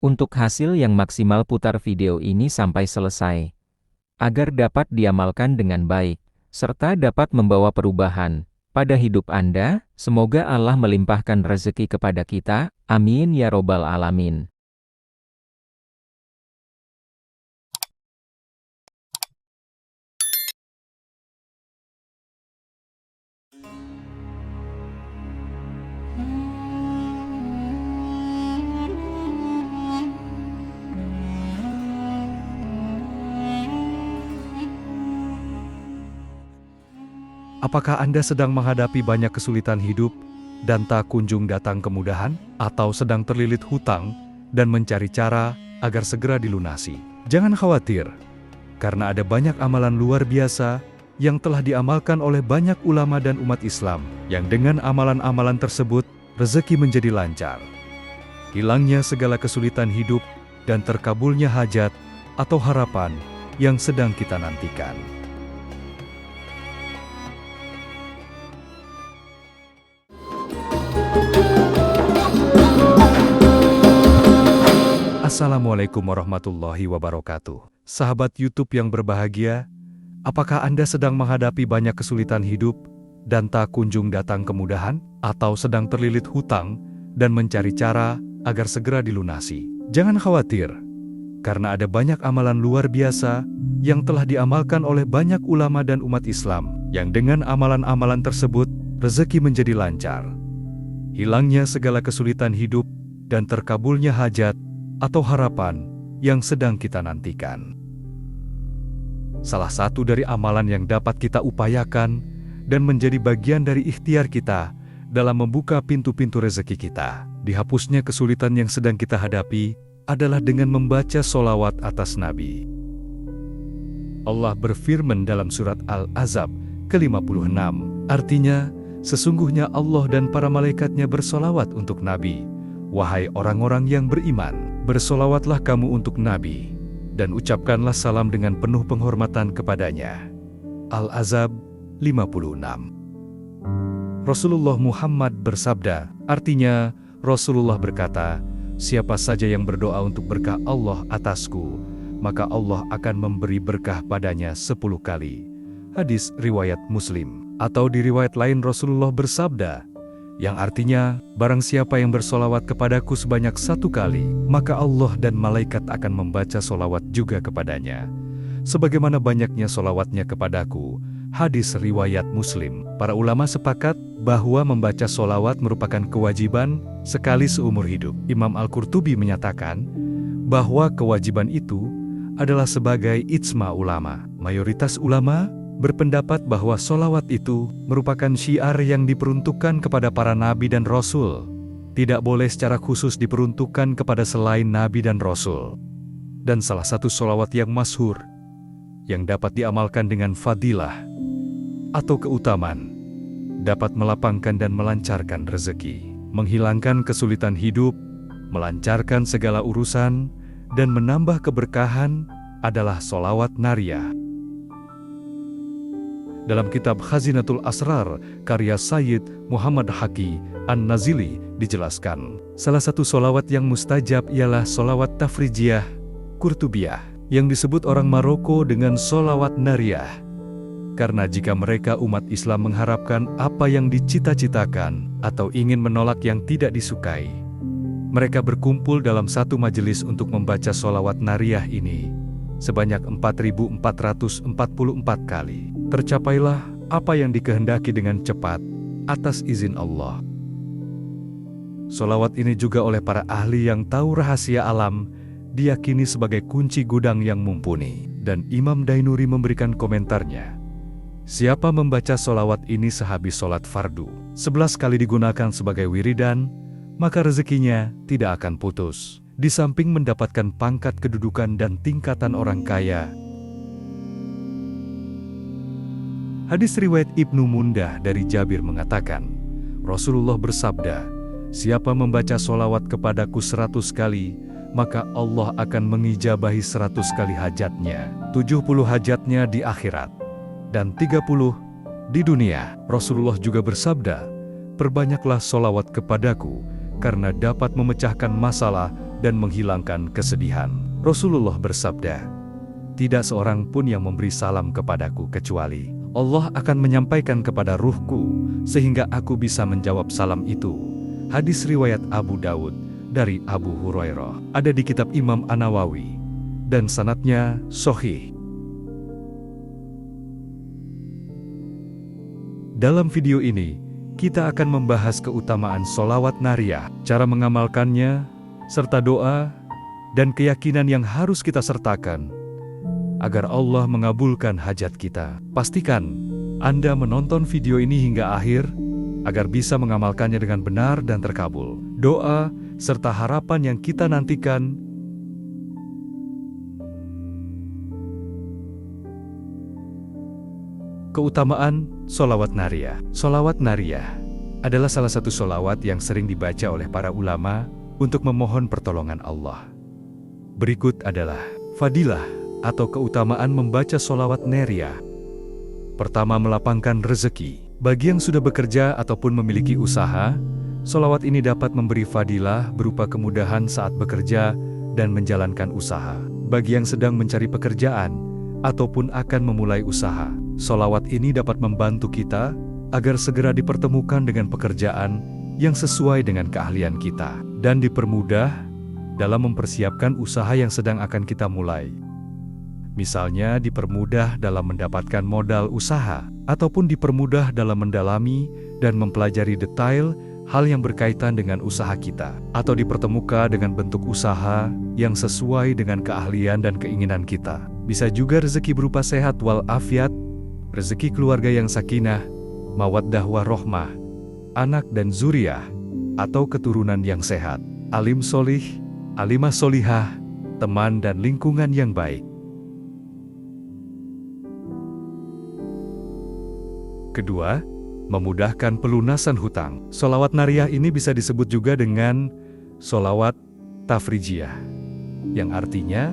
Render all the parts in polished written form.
Untuk hasil yang maksimal, putar video ini sampai selesai, agar dapat diamalkan dengan baik, serta dapat membawa perubahan pada hidup Anda. Semoga Allah melimpahkan rezeki kepada kita, amin ya robbal alamin. Apakah Anda sedang menghadapi banyak kesulitan hidup dan tak kunjung datang kemudahan? Atau sedang terlilit hutang dan mencari cara agar segera dilunasi? Jangan khawatir, karena ada banyak amalan luar biasa yang telah diamalkan oleh banyak ulama dan umat Islam, yang dengan amalan-amalan tersebut, rezeki menjadi lancar. Hilangnya segala kesulitan hidup dan terkabulnya hajat atau harapan yang sedang kita nantikan. Assalamualaikum warahmatullahi wabarakatuh. Sahabat YouTube yang berbahagia, apakah Anda sedang menghadapi banyak kesulitan hidup dan tak kunjung datang kemudahan? Atau sedang terlilit hutang dan mencari cara agar segera dilunasi? Jangan khawatir, karena ada banyak amalan luar biasa yang telah diamalkan oleh banyak ulama dan umat Islam, yang dengan amalan-amalan tersebut, rezeki menjadi lancar. Hilangnya segala kesulitan hidup dan terkabulnya hajat atau harapan yang sedang kita nantikan. Salah satu dari amalan yang dapat kita upayakan dan menjadi bagian dari ikhtiar kita dalam membuka pintu-pintu rezeki kita, dihapusnya kesulitan yang sedang kita hadapi, adalah dengan membaca sholawat atas Nabi. Allah berfirman dalam surat Al-Ahzab ke-56, artinya, sesungguhnya Allah dan para malaikatnya bersolawat untuk Nabi. Wahai orang-orang yang beriman, bersolawatlah kamu untuk Nabi, dan ucapkanlah salam dengan penuh penghormatan kepadanya. Al-Ahzab 56. Rasulullah Muhammad bersabda, artinya, Rasulullah berkata, siapa saja yang berdoa untuk berkah Allah atasku, maka Allah akan memberi berkah padanya 10 kali. Hadis riwayat Muslim. Atau di riwayat lain Rasulullah bersabda, yang artinya, barang siapa yang bersolawat kepadaku sebanyak 1 kali, maka Allah dan malaikat akan membaca solawat juga kepadanya, sebagaimana banyaknya solawatnya kepadaku. Hadis riwayat Muslim. Para ulama sepakat bahwa membaca solawat merupakan kewajiban sekali seumur hidup. Imam Al-Qurtubi menyatakan bahwa kewajiban itu adalah sebagai ijma ulama. Mayoritas ulama berpendapat bahwa solawat itu merupakan syiar yang diperuntukkan kepada para nabi dan rasul. Tidak boleh secara khusus diperuntukkan kepada selain nabi dan rasul. Dan salah satu solawat yang masyhur, yang dapat diamalkan dengan fadilah atau keutamaan, dapat melapangkan dan melancarkan rezeki, menghilangkan kesulitan hidup, melancarkan segala urusan, dan menambah keberkahan, adalah solawat nariyah. Dalam kitab Khazinatul Asrar, karya Sayyid Muhammad Haqi An-Nazili, dijelaskan, salah satu solawat yang mustajab ialah solawat tafrijiyah Qurtubiyah, yang disebut orang Maroko dengan solawat nariyah. Karena jika mereka umat Islam mengharapkan apa yang dicita-citakan, atau ingin menolak yang tidak disukai, mereka berkumpul dalam satu majelis untuk membaca solawat nariyah ini, sebanyak 4.444 kali. Tercapailah apa yang dikehendaki dengan cepat, atas izin Allah. Solawat ini juga oleh para ahli yang tahu rahasia alam, diyakini sebagai kunci gudang yang mumpuni. Dan Imam Dainuri memberikan komentarnya, siapa membaca solawat ini sehabis sholat fardu, 11 kali digunakan sebagai wiridan, maka rezekinya tidak akan putus. Di samping mendapatkan pangkat kedudukan dan tingkatan orang kaya. Hadis riwayat Ibnu Mundah dari Jabir mengatakan, Rasulullah bersabda, siapa membaca solawat kepadaku 100 kali, maka Allah akan mengijabahi 100 kali hajatnya, 70 hajatnya di akhirat, dan 30 di dunia. Rasulullah juga bersabda, perbanyaklah solawat kepadaku, karena dapat memecahkan masalah dan menghilangkan kesedihan. Rasulullah bersabda, "Tidak seorang pun yang memberi salam kepadaku kecuali Allah akan menyampaikan kepada ruhku sehingga aku bisa menjawab salam itu." Hadis riwayat Abu Daud dari Abu Hurairah. Ada di kitab Imam An-Nawawi dan sanadnya sahih. Dalam video ini, kita akan membahas keutamaan sholawat nariyah, cara mengamalkannya, serta doa dan keyakinan yang harus kita sertakan agar Allah mengabulkan hajat kita. Pastikan Anda menonton video ini hingga akhir agar bisa mengamalkannya dengan benar dan terkabul. Doa serta harapan yang kita nantikan. Keutamaan sholawat nariyah. Sholawat nariyah adalah salah satu sholawat yang sering dibaca oleh para ulama untuk memohon pertolongan Allah. Berikut adalah fadilah atau keutamaan membaca sholawat nariyah. Pertama, melapangkan rezeki. Bagi yang sudah bekerja ataupun memiliki usaha, sholawat ini dapat memberi fadilah berupa kemudahan saat bekerja dan menjalankan usaha. Bagi yang sedang mencari pekerjaan ataupun akan memulai usaha, sholawat ini dapat membantu kita agar segera dipertemukan dengan pekerjaan yang sesuai dengan keahlian kita dan dipermudah dalam mempersiapkan usaha yang sedang akan kita mulai. Misalnya dipermudah dalam mendapatkan modal usaha ataupun dipermudah dalam mendalami dan mempelajari detail hal yang berkaitan dengan usaha kita, atau dipertemukan dengan bentuk usaha yang sesuai dengan keahlian dan keinginan kita. Bisa juga rezeki berupa sehat walafiat, rezeki keluarga yang sakinah, mawaddah warohmah, anak dan zuriyah, atau keturunan yang sehat, alim solih, alimah solihah, teman dan lingkungan yang baik. Kedua, memudahkan pelunasan hutang. Sholawat nariyah ini bisa disebut juga dengan sholawat tafrijiyah, yang artinya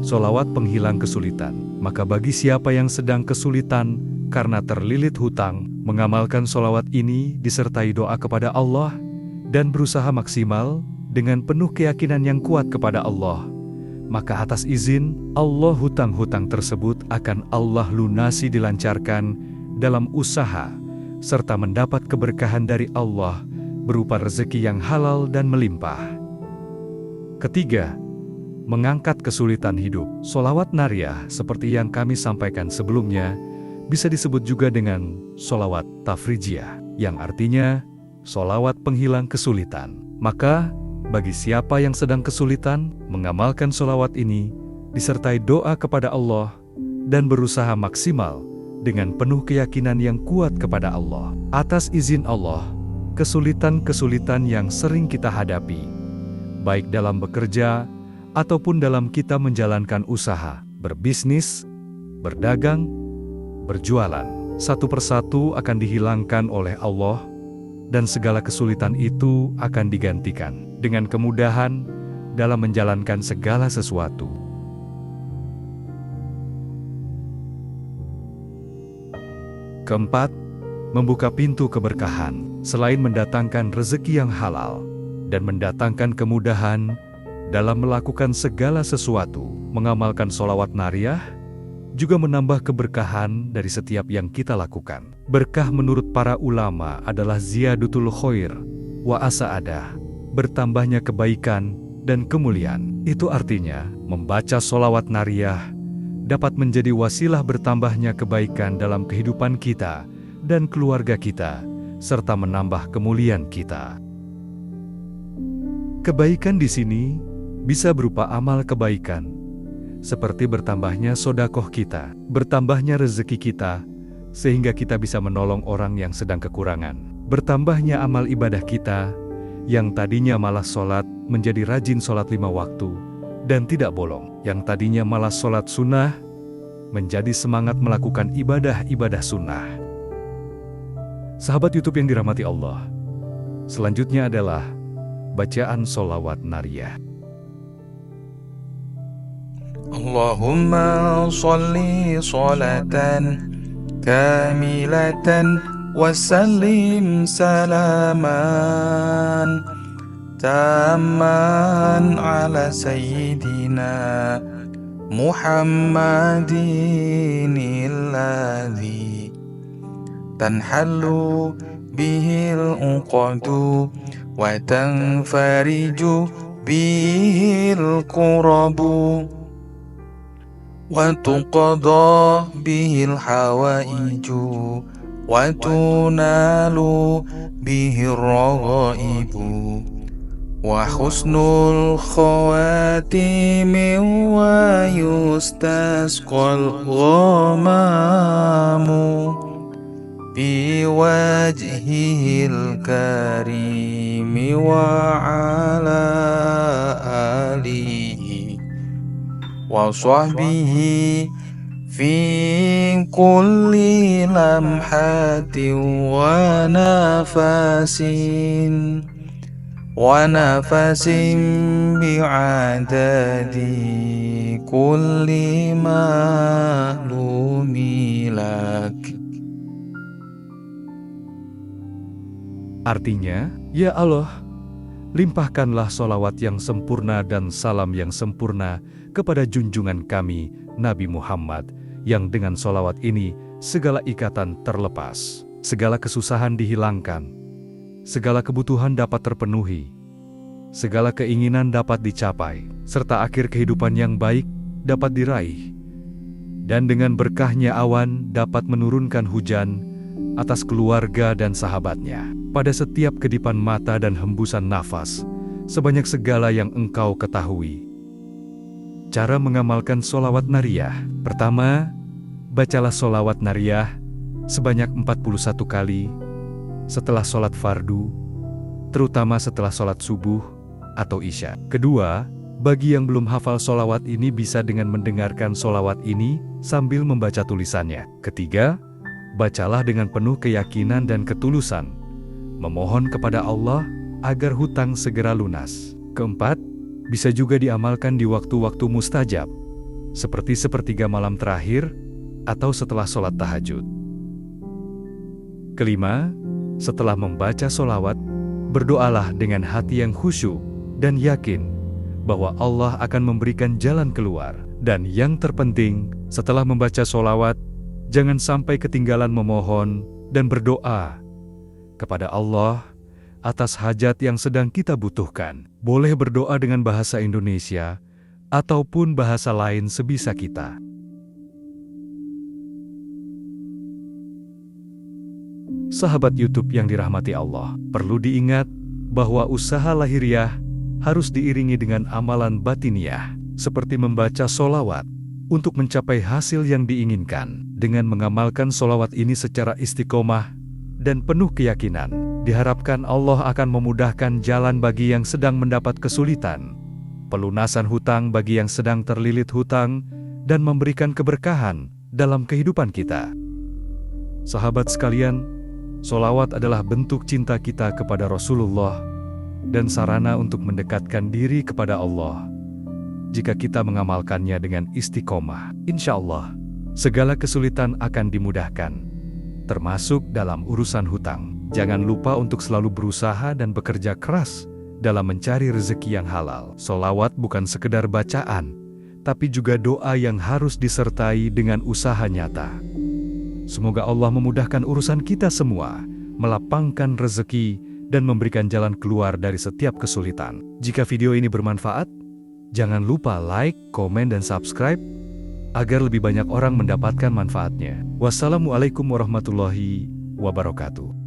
sholawat penghilang kesulitan. Maka bagi siapa yang sedang kesulitan karena terlilit hutang, mengamalkan sholawat ini disertai doa kepada Allah dan berusaha maksimal dengan penuh keyakinan yang kuat kepada Allah, maka atas izin Allah hutang-hutang tersebut akan Allah lunasi, dilancarkan dalam usaha, serta mendapat keberkahan dari Allah berupa rezeki yang halal dan melimpah. Ketiga, mengangkat kesulitan hidup. Sholawat nariyah seperti yang kami sampaikan sebelumnya bisa disebut juga dengan sholawat tafrijiyah, yang artinya sholawat penghilang kesulitan. Maka bagi siapa yang sedang kesulitan, mengamalkan sholawat ini disertai doa kepada Allah dan berusaha maksimal dengan penuh keyakinan yang kuat kepada Allah. Atas izin Allah, kesulitan-kesulitan yang sering kita hadapi, baik dalam bekerja ataupun dalam kita menjalankan usaha, berbisnis, berdagang, berjualan, satu persatu akan dihilangkan oleh Allah dan segala kesulitan itu akan digantikan dengan kemudahan dalam menjalankan segala sesuatu. Keempat, membuka pintu keberkahan. Selain mendatangkan rezeki yang halal dan mendatangkan kemudahan dalam melakukan segala sesuatu, mengamalkan sholawat nariyah juga menambah keberkahan dari setiap yang kita lakukan. Berkah menurut para ulama adalah ziyadutul khair wa asa'adah, bertambahnya kebaikan dan kemuliaan. Itu artinya, membaca sholawat nariyah dapat menjadi wasilah bertambahnya kebaikan dalam kehidupan kita dan keluarga kita, serta menambah kemuliaan kita. Kebaikan di sini bisa berupa amal kebaikan, seperti bertambahnya sedekah kita, bertambahnya rezeki kita, sehingga kita bisa menolong orang yang sedang kekurangan, bertambahnya amal ibadah kita, yang tadinya malas sholat menjadi rajin sholat 5 waktu, dan tidak bolong, yang tadinya malas sholat sunnah, menjadi semangat melakukan ibadah-ibadah sunnah. Sahabat YouTube yang dirahmati Allah, selanjutnya adalah bacaan sholawat nariyah. Allahumma sholli sholatan kamilatan wa sallim salaman تاما على سيدنا محمد الذي تنحل به العقد وتنفرج به الكرب وتقضى به الحوائج وتنال به الرغائب وحسن الخواتم ويستسقى الغمام بوجهه الكريم وعلى آله وصحبه في كل لمحة ونفس بعدد كل معلوم لك. Artinya, ya Allah, limpahkanlah solawat yang sempurna dan salam yang sempurna kepada junjungan kami, Nabi Muhammad, yang dengan solawat ini segala ikatan terlepas, segala kesusahan dihilangkan, segala kebutuhan dapat terpenuhi, segala keinginan dapat dicapai, serta akhir kehidupan yang baik dapat diraih. Dan dengan berkahnya awan dapat menurunkan hujan atas keluarga dan sahabatnya, pada setiap kedipan mata dan hembusan nafas, sebanyak segala yang engkau ketahui. Cara mengamalkan solawat nariyah. Pertama, bacalah solawat nariyah sebanyak 41 kali setelah sholat fardu, terutama setelah sholat subuh atau isya. Kedua, bagi yang belum hafal solawat ini bisa dengan mendengarkan solawat ini sambil membaca tulisannya. Ketiga, bacalah dengan penuh keyakinan dan ketulusan, memohon kepada Allah agar hutang segera lunas. Keempat, bisa juga diamalkan di waktu-waktu mustajab, seperti sepertiga malam terakhir atau setelah sholat tahajud. Kelima, setelah membaca solawat, berdoalah dengan hati yang khusyuk dan yakin bahwa Allah akan memberikan jalan keluar. Dan yang terpenting, setelah membaca solawat, jangan sampai ketinggalan memohon dan berdoa kepada Allah atas hajat yang sedang kita butuhkan. Boleh berdoa dengan bahasa Indonesia ataupun bahasa lain sebisa kita. Sahabat YouTube yang dirahmati Allah, perlu diingat bahwa usaha lahiriah harus diiringi dengan amalan batiniah, seperti membaca solawat untuk mencapai hasil yang diinginkan. Dengan mengamalkan solawat ini secara istiqomah dan penuh keyakinan, diharapkan Allah akan memudahkan jalan bagi yang sedang mendapat kesulitan, pelunasan hutang bagi yang sedang terlilit hutang, dan memberikan keberkahan dalam kehidupan kita. Sahabat sekalian, solawat adalah bentuk cinta kita kepada Rasulullah dan sarana untuk mendekatkan diri kepada Allah. Jika kita mengamalkannya dengan istiqomah, insya Allah, segala kesulitan akan dimudahkan, termasuk dalam urusan hutang. Jangan lupa untuk selalu berusaha dan bekerja keras dalam mencari rezeki yang halal. Solawat bukan sekedar bacaan, tapi juga doa yang harus disertai dengan usaha nyata. Semoga Allah memudahkan urusan kita semua, melapangkan rezeki, dan memberikan jalan keluar dari setiap kesulitan. Jika video ini bermanfaat, jangan lupa like, komen, dan subscribe agar lebih banyak orang mendapatkan manfaatnya. Wassalamualaikum warahmatullahi wabarakatuh.